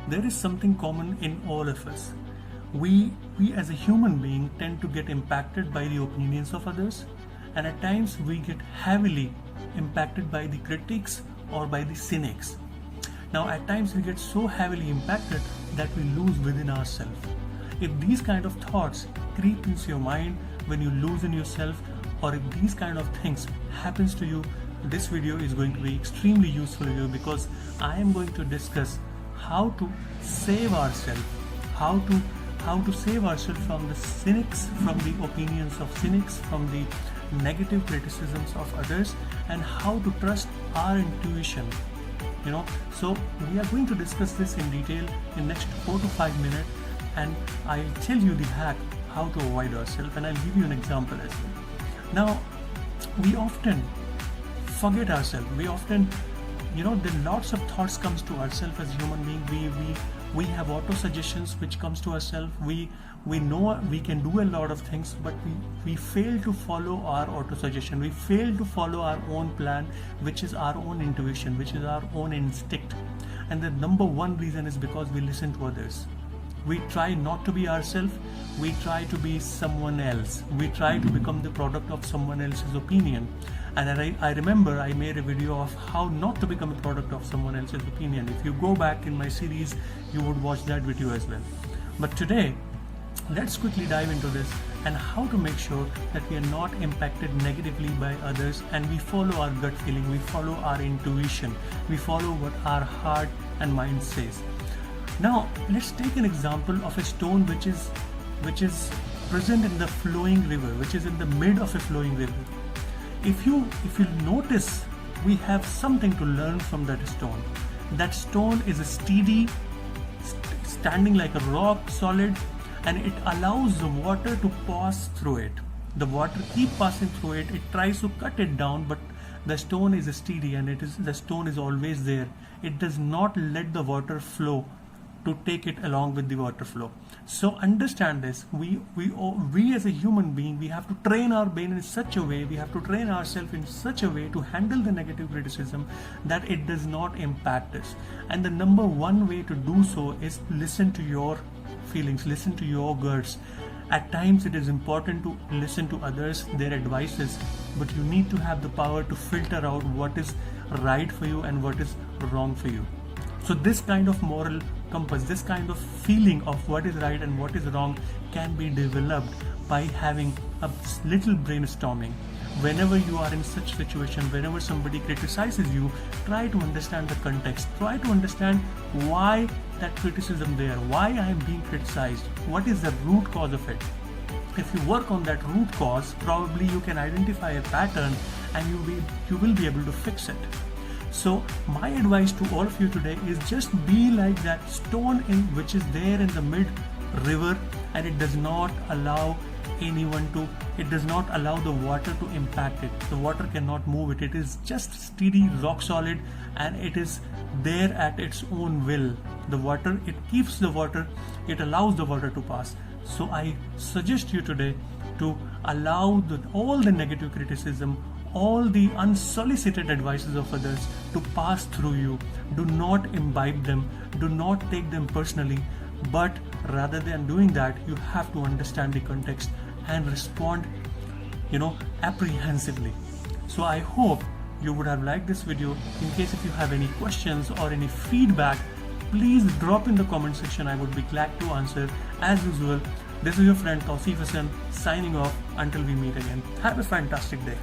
there is something common in all of us. We as a human being tend to get impacted by the opinions of others, and at times we get heavily impacted by the critics or by the cynics. Now at times we get so heavily impacted that we lose within ourselves. If these kind of thoughts creep into your mind when you lose in yourself, or if these kind of things happens to you, this video is going to be extremely useful to you, because I am going to discuss how to save ourselves, how to save ourselves from the cynics, from the opinions of cynics, from the negative criticisms of others, and how to trust our intuition. So we are going to discuss this in detail in next 4 to 5 minutes, and I'll tell you the hack how to avoid ourselves, and I'll give you an example as well. Now, we often forget ourselves. We often, there are lots of thoughts comes to ourselves as human being. We have auto suggestions which comes to ourselves. We know we can do a lot of things, but we fail to follow our auto suggestion. We fail to follow our own plan, which is our own intuition, which is our own instinct. And the number one reason is because we listen to others. We try not to be ourselves. We try to be someone else. We try to become the product of someone else's opinion. And I remember I made a video of how not to become a product of someone else's opinion. If you go back in my series, you would watch that video as well. But today, let's quickly dive into this and how to make sure that we are not impacted negatively by others, and we follow our gut feeling, we follow our intuition, we follow what our heart and mind says. Now, let's take an example of a stone which is present in the flowing river, which is in the mid of a flowing river. If you notice, we have something to learn from that stone. That stone is a steady, standing like a rock solid, and it allows the water to pass through it. The water keep passing through it. It tries to cut it down, but the stone is steady, and the stone is always there. It does not let the water flow to take it along with the water flow. So understand this. We as a human being, we have to train our brain in such a way, we have to train ourselves in such a way to handle the negative criticism that it does not impact us. And the number one way to do so is listen to your feelings, listen to your guts. At times it is important to listen to others, their advices, but you need to have the power to filter out what is right for you and what is wrong for you. So this kind of moral compass, this kind of feeling of what is right and what is wrong can be developed by having a little brainstorming. Whenever you are in such situation, whenever somebody criticizes you, try to understand the context. Try to understand why that criticism there, why I am being criticized, what is the root cause of it. If you work on that root cause, probably you can identify a pattern and you will be able to fix it. So my advice to all of you today is just be like that stone which is there in the mid river, and it does not allow the water to impact it. The water cannot move it. It is just steady, rock solid, and it is there at its own will. The water, it keeps the water, it allows the water to pass. So I suggest you today to allow all the negative criticism, all the unsolicited advices of others to pass through you. Do not imbibe them, do not take them personally, but rather than doing that, you have to understand the context and respond, apprehensively. So I hope you would have liked this video. In case if you have any questions or any feedback, please drop in the comment section. I would be glad to answer. As usual, this is your friend Tausif Hassan signing off until we meet again. Have a fantastic day.